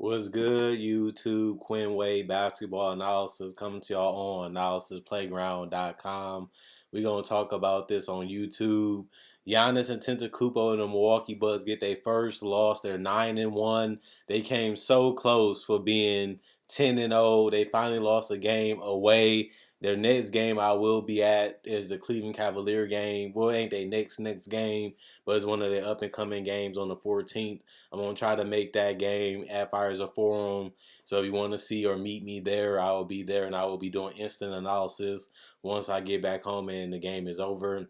What's good, YouTube? Quinn Wade Basketball Analysis coming to y'all on analysisplayground.com. We're going to talk about this on YouTube. Giannis and Antetokounmpo and the Milwaukee Bucks get their first loss. They're 9-1. They came so close for being 10-0. They finally lost a game away. Their next game I will be at is the Cleveland Cavalier game. Well, it ain't their next game, but it's one of the up and coming games on the 14th. I'm going to try to make that game at Fires of Forum. So if you want to see or meet me there, I will be there and I will be doing instant analysis once I get back home and the game is over.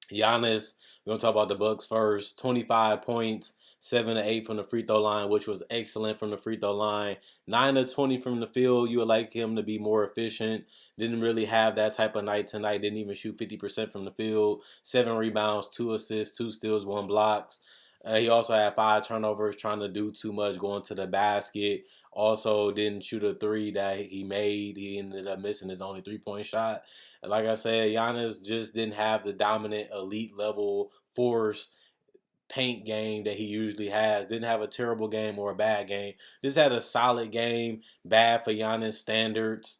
Giannis, we're going to talk about the Bucks first. 25 points, 7 to 8 from the free throw line, which was excellent from the free throw line. 9 to 20 from the field. You would like him to be more efficient. Didn't really have that type of night tonight. Didn't even shoot 50% from the field. 7 rebounds, 2 assists, 2 steals, 1 blocks. He also had 5 turnovers, trying to do too much, going to the basket. Also, didn't shoot a 3 that he made. He ended up missing his only 3-point shot. And like I said, Giannis just didn't have the dominant elite level force paint game that he usually has. Didn't have a terrible game or a bad game. Just had a solid game. Bad for Giannis standards,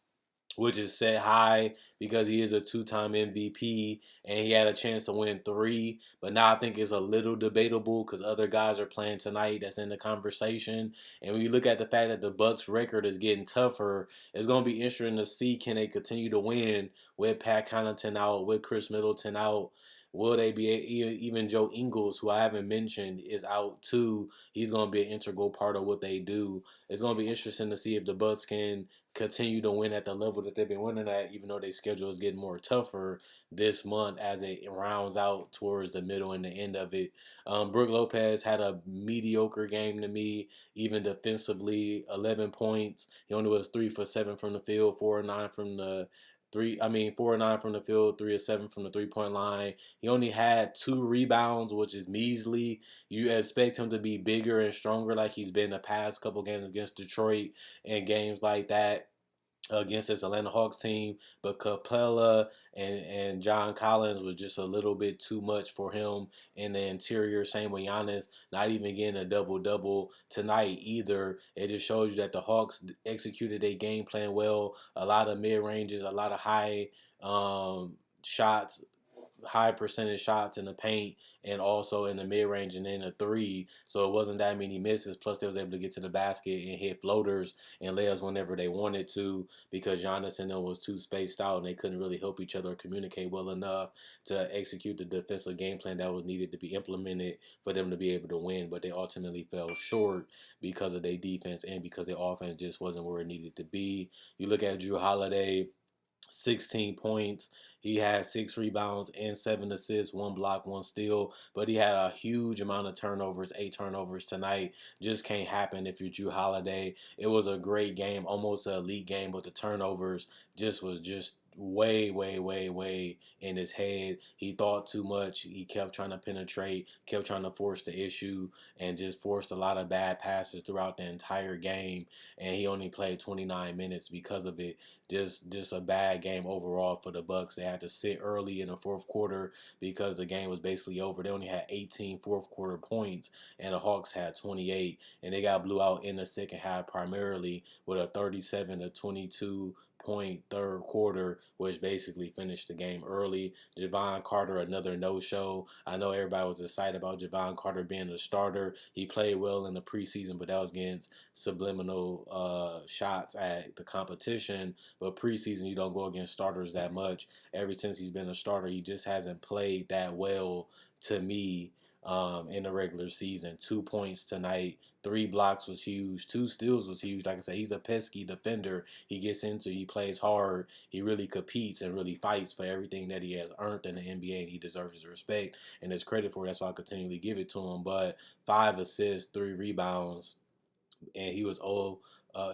which is set high because he is a two-time MVP and he had a chance to win 3. But now I think it's a little debatable because other guys are playing tonight that's in the conversation. And when you look at the fact that the Bucks' record is getting tougher, it's going to be interesting to see, can they continue to win with Pat Connaughton out, with Chris Middleton out. Will they be even Joe Ingles, who I haven't mentioned, is out too. He's going to be an integral part of what they do. It's going to be interesting to see if the Bucks can continue to win at the level that they've been winning at, even though their schedule is getting more tougher this month as it rounds out towards the middle and the end of it. Brook Lopez had a mediocre game to me, even defensively. 11 points. He only was 3 for 7 from the field, 4 or 9 from the 4 or 9 from the field, 3 or 7 from the 3-point line. He only had 2 rebounds, which is measly. You expect him to be bigger and stronger like he's been the past couple games against Detroit and games like that against this Atlanta Hawks team, but Capella and John Collins was just a little bit too much for him in the interior. Same with Giannis, not even getting a double-double tonight either. It just shows you that the Hawks executed a game plan well. A lot of mid-ranges, a lot of high shots, high percentage shots in the paint and also in the mid-range and in the 3. So it wasn't that many misses. Plus, they was able to get to the basket and hit floaters and layups whenever they wanted to because Giannis and them was too spaced out and they couldn't really help each other or communicate well enough to execute the defensive game plan that was needed to be implemented for them to be able to win. But they ultimately fell short because of their defense and because their offense just wasn't where it needed to be. You look at Drew Holiday, 16 points. He had 6 rebounds and 7 assists, 1 block, 1 steal. But he had a huge amount of turnovers, 8 turnovers tonight. Just can't happen if you're Drew Holiday. It was a great game, almost an elite game, but the turnovers was just way, way, way, way in his head. He thought too much. He kept trying to penetrate, kept trying to force the issue, and just forced a lot of bad passes throughout the entire game. And he only played 29 minutes because of it. Just a bad game overall for the Bucks. They had to sit early in the fourth quarter because the game was basically over. They only had 18 fourth quarter points, and the Hawks had 28, and they got blew out in the second half primarily with a 37-22 point third quarter, which basically finished the game early. Javon Carter, another no-show. I know everybody was excited about Javon Carter being the starter. He played well in the preseason, but that was against subliminal shots at the competition. But preseason, you don't go against starters that much. Ever since he's been a starter, he just hasn't played that well to me in the regular season. 2 points tonight. 3 blocks was huge. 2 steals was huge. Like I said, he's a pesky defender. He gets into, he plays hard. He really competes and really fights for everything that he has earned in the NBA, and he deserves his respect and his credit for it. That's why I continually give it to him. But 5 assists, 3 rebounds, and he was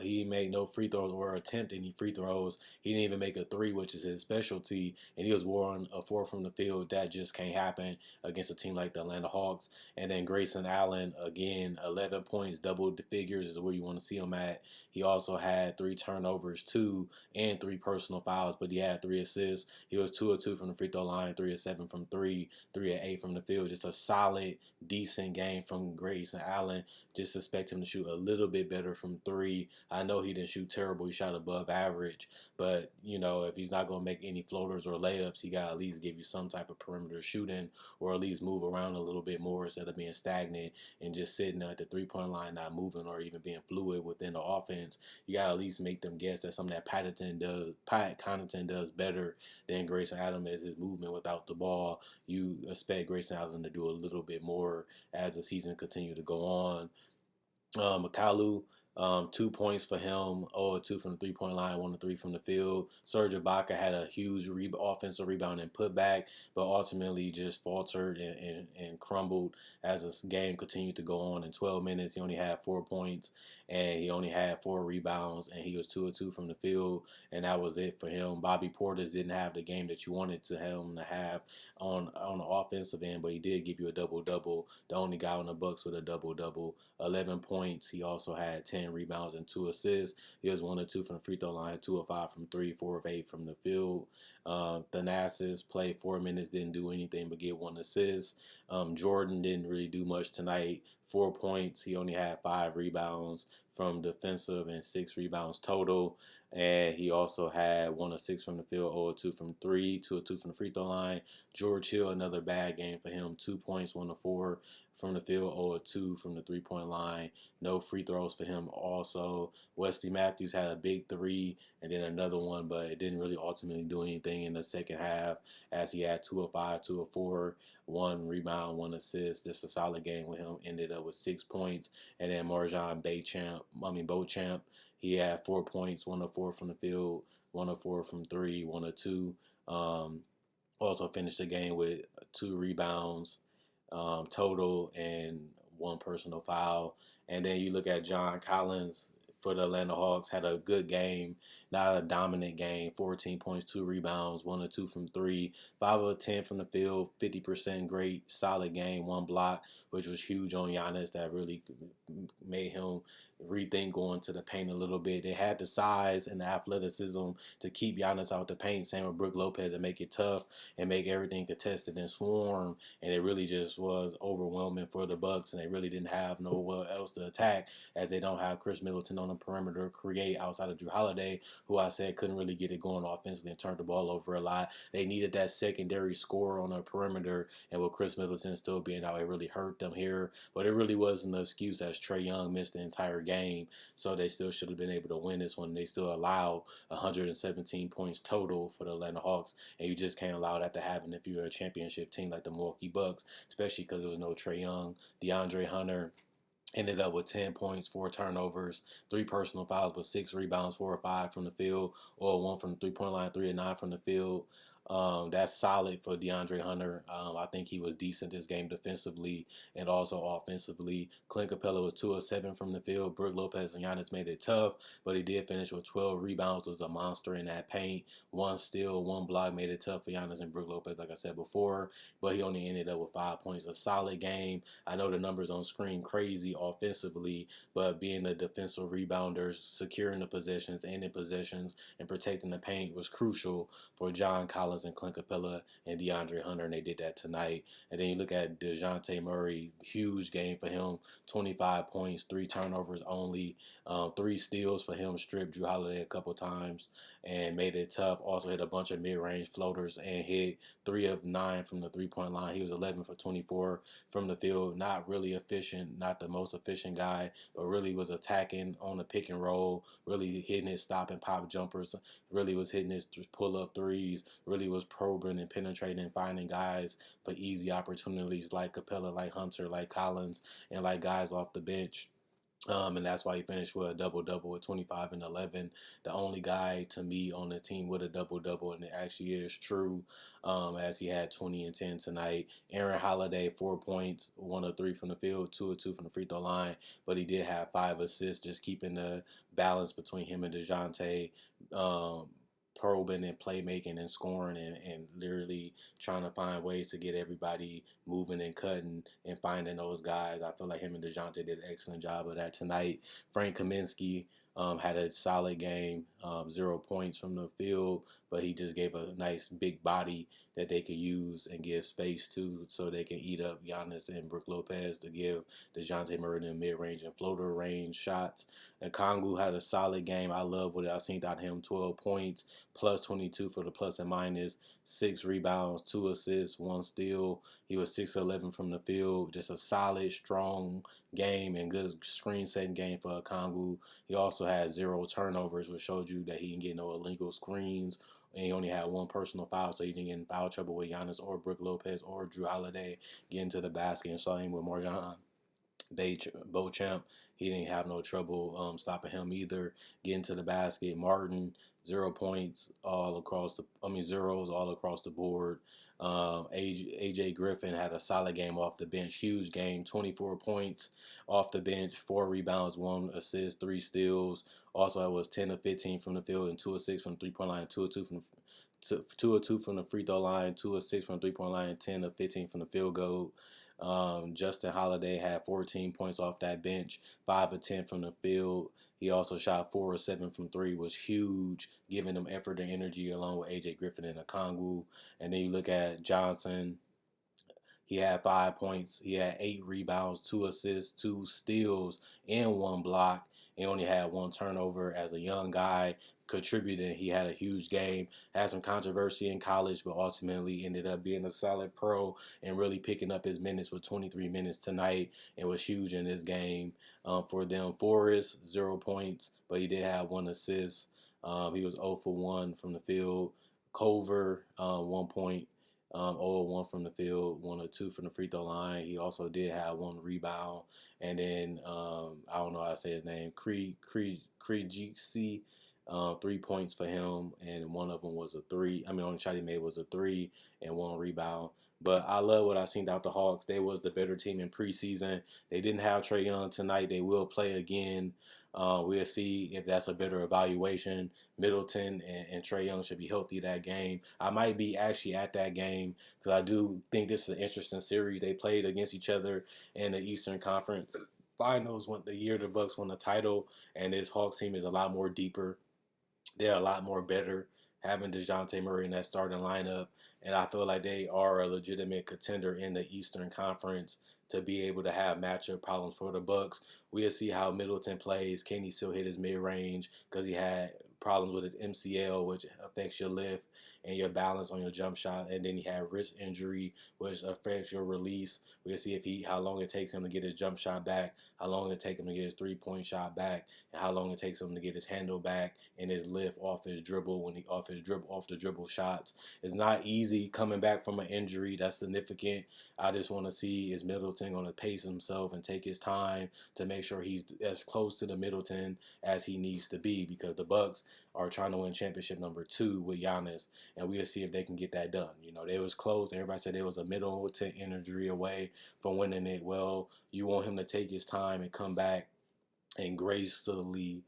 He made no free throws or attempt any free throws. He didn't even make a three, which is his specialty, and he was one a four from the field. That just can't happen against a team like the Atlanta Hawks. And then Grayson Allen, again, 11 points, double the figures is where you want to see him at. He also had 3 turnovers, 2 and 3 personal fouls, but he had 3 assists. He was 2 of 2 from the free throw line, 3 of 7 from three, 3 of 8 from the field. Just a solid, decent game from Grayson Allen. Just expect him to shoot a little bit better from three. I know he didn't shoot terrible. He shot above average. But, if he's not going to make any floaters or layups, he got to at least give you some type of perimeter shooting or at least move around a little bit more instead of being stagnant and just sitting at the three-point line, not moving or even being fluid within the offense. You got to at least make them guess that something that Pat Connaughton does better than Grayson Allen is his movement without the ball. You expect Grayson Allen to do a little bit more as the season continues to go on. Makalu, 2 points for him, 0 of 2 from the three-point line, 1 of 3 from the field. Serge Ibaka had a huge offensive rebound and putback, but ultimately just faltered and crumbled as this game continued to go on. In 12 minutes, he only had 4 points, and he only had 4 rebounds, and he was 2 of 2 from the field, and that was it for him. Bobby Portis didn't have the game that you wanted him to have on the offensive end, but he did give you a double-double, the only guy on the Bucks with a double-double. 11 points. He also had 10 rebounds and 2 assists. He was 1 of 2 from the free throw line, 2 of 5 from three, 4 of 8 from the field. Thanasis played 4 minutes, didn't do anything but get 1 assist. Jordan didn't really do much tonight. 4 points. He only had 5 rebounds from defensive and 6 rebounds total. And he also had 1 of 6 from the field, 0 of 2 from three, 2 of 2 from the free throw line. George Hill, another bad game for him. 2 points, 1 of 4 from the field, 0 of 2 from the three-point line. No free throws for him also. Wesley Matthews had a big three and then another one, but it didn't really ultimately do anything in the second half as he had 2 of 5, 2 of 4, 1 rebound, 1 assist. Just a solid game with him. Ended up with 6 points. And then Marjan Beauchamp, he had 4 points, 1 of 4 from the field, 1 of 4 from three, 1 of 2. Also finished the game with 2 rebounds total and 1 personal foul. And then you look at John Collins for the Atlanta Hawks, had a good game, not a dominant game. 14 points, 2 rebounds, 1 of 2 from three, 5 of 10 from the field, 50% great, solid game, 1 block, which was huge on Giannis. That really made him rethink going to the paint a little bit. They had the size and the athleticism to keep Giannis out the paint, same with Brook Lopez, and make it tough and make everything contested and swarm. And it really just was overwhelming for the Bucks, and they really didn't have nowhere else to attack as they don't have Chris Middleton on the perimeter to create outside of Drew Holiday, who I said couldn't really get it going offensively and turned the ball over a lot. They needed that secondary scorer on the perimeter, and with Chris Middleton still being out, it really hurt them here. But it really wasn't an excuse as Trae Young missed the entire game, so they still should have been able to win this one. They still allowed 117 points total for the Atlanta Hawks, and you just can't allow that to happen if you're a championship team like the Milwaukee Bucks, especially because there was no Trae Young. DeAndre Hunter ended up with 10 points, 4 turnovers, 3 personal fouls, but 6 rebounds, 4 or 5 from the field, or 1 from the three-point line, 3 and 9 from the field. That's solid for DeAndre Hunter. I think he was decent this game defensively and also offensively. Clint Capella was 2 of 7 from the field. Brook Lopez and Giannis made it tough, but he did finish with 12 rebounds. Was a monster in that paint. 1 steal, 1 block made it tough for Giannis and Brook Lopez, like I said before, but he only ended up with 5 points. A solid game. I know the numbers don't scream crazy offensively, but being a defensive rebounder, securing the possessions, ending possessions, and protecting the paint was crucial for John Collins and Clint Capella and DeAndre Hunter, and they did that tonight. And then you look at DeJounte Murray, huge game for him, 25 points, 3 turnovers only, 3 steals for him, stripped Drew Holiday a couple times and made it tough. Also hit a bunch of mid-range floaters and hit 3 of 9 from the three-point line. He was 11 for 24 from the field. Not really efficient, not the most efficient guy, but really was attacking on the pick and roll, really hitting his stop and pop jumpers, really was hitting his pull-up threes, really was probing and penetrating and finding guys for easy opportunities like Capella, like Hunter, like Collins, and like guys off the bench. And that's why he finished with a double-double with 25 and 11. The only guy to me on the team with a double-double, and it actually is true, as he had 20 and 10 tonight. Aaron Holiday, 4 points, 1 of 3 from the field, 2 of 2 from the free throw line, but he did have 5 assists, just keeping the balance between him and DeJounte. Um, Probing and playmaking and scoring and literally trying to find ways to get everybody moving and cutting and finding those guys. I feel like him and DeJounte did an excellent job of that tonight. Frank Kaminsky had a solid game, 0 points from the field, but he just gave a nice big body that they could use and give space to so they can eat up Giannis and Brook Lopez to give DeJounte Murray the mid-range and floater range shots. And Kongu had a solid game. I love what I seen out of him, 12 points, plus 22 for the plus and minus, 6 rebounds, 2 assists, 1 steal. He was 6-11 from the field. Just a solid, strong game and good screen setting game for Kongu. He also had 0 turnovers, which showed you that he didn't get no illegal screens. And he only had 1 personal foul, so he didn't get in foul trouble with Giannis or Brook Lopez or Drew Holiday getting to the basket. And same with Morgan Beauchamp. He didn't have no trouble stopping him either. Getting to the basket. Martin, 0 points all across zeros all across the board. AJ Griffin had a solid game off the bench. Huge game, 24 points off the bench, 4 rebounds, 1 assist, 3 steals. Also, it was 10 of 15 from the field and 2 of 6 from the 3-point line, 2 of 2 from the 2 of 2 from the free throw line, 2 of 6 from the 3-point line, 10 of 15 from the field goal. Justin Holiday had 14 points off that bench, 5 of 10 from the field. He also shot 4 of 7 from 3, was huge, giving them effort and energy along with AJ Griffin and Okongwu. And then you look at Johnson. He had 5 points. He had 8 rebounds, 2 assists, 2 steals, and 1 block. He only had 1 turnover as a young guy contributing. He had a huge game. Had some controversy in college, but ultimately ended up being a solid pro and really picking up his minutes with 23 minutes tonight. It was huge in this game for them. Forrest, 0 points, but he did have 1 assist. He was 0 for 1 from the field. Culver, 1 point. 0-1 from the field, 1 or 2 from the free throw line. He also did have 1 rebound. And then, I don't know how to say his name, Krejci, 3 points for him, and one of them was a 3. Only shot he made was a 3 and 1 rebound. But I love what I seen out the Hawks. They was the better team in preseason. They didn't have Trae Young tonight. They will play again. We'll see if that's a better evaluation. Middleton and Trae Young should be healthy that game. I might be actually at that game because I do think this is an interesting series. They played against each other in the Eastern Conference Finals when the year the Bucks won the title, and this Hawks team is a lot more deeper. They're a lot more better having DeJounte Murray in that starting lineup. And I feel like they are a legitimate contender in the Eastern Conference to be able to have matchup problems for the Bucks. We'll see how Middleton plays. Can he still hit his mid-range? Because he had problems with his MCL, which affects your lift and your balance on your jump shot. And then he had wrist injury, which affects your release. We'll see how long it takes him to get his jump shot back, how long it takes him to get his three-point shot back, and how long it takes him to get his handle back and his lift off his dribble when he off the dribble shots. It's not easy coming back from an injury that's significant. I just want to see, is Middleton going to pace himself and take his time to make sure he's as close to the Middleton as he needs to be, because the Bucks are trying to win championship number 2 with Giannis, and we'll see if they can get that done. They was close. Everybody said they was a Middleton injury away from winning it. Well, you want him to take his time and come back and gracefully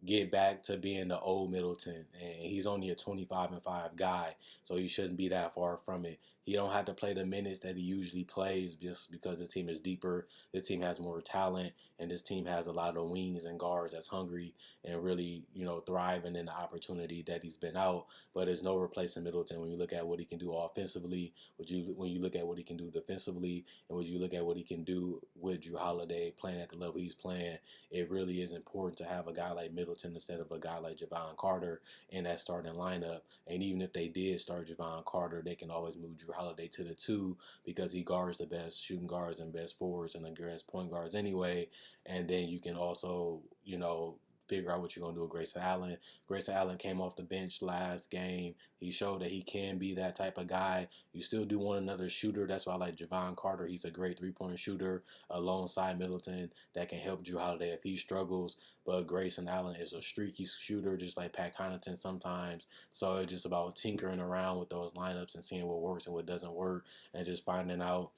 get back to being the old Middleton. And he's only a 25-5 guy, so he shouldn't be that far from it. He don't have to play the minutes that he usually plays just because the team is deeper. This team has more talent, and this team has a lot of wings and guards that's hungry and really, thriving in the opportunity that he's been out. But there's no replacing Middleton when you look at what he can do offensively, when you look at what he can do defensively, and when you look at what he can do with Drew Holiday playing at the level he's playing. It really is important to have a guy like Middleton instead of a guy like Javon Carter in that starting lineup. And even if they did start Javon Carter, they can always move Drew Holiday to the 2 because he guards the best shooting guards and best forwards and the best point guards anyway. And then you can also, figure out what you're going to do with Grayson Allen. Grayson Allen came off the bench last game. He showed that he can be that type of guy. You still do want another shooter. That's why I like Javon Carter. He's a great three-point shooter alongside Middleton that can help Drew Holiday if he struggles. But Grayson Allen is a streaky shooter, just like Pat Connaughton sometimes. So it's just about tinkering around with those lineups and seeing what works and what doesn't work, and just finding out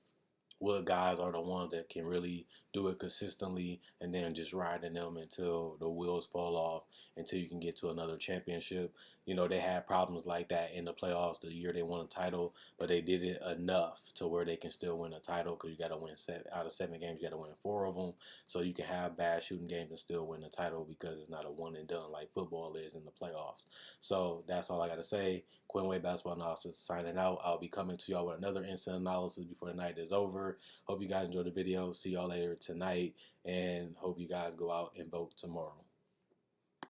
what guys are the ones that can really do it consistently, and then just riding them until the wheels fall off, until you can get to another championship. You know, they had problems like that in the playoffs the year they won a title, but they did it enough to where they can still win a title, because you got to win out of 7 games, you got to win 4 of them. So you can have bad shooting games and still win the title, because it's not a one and done like football is in the playoffs. So that's all I got to say. Quinn Wade Basketball Analysis signing out. I'll be coming to y'all with another instant analysis before the night is over. Hope you guys enjoyed the video. See y'all later tonight, and hope you guys go out and vote tomorrow.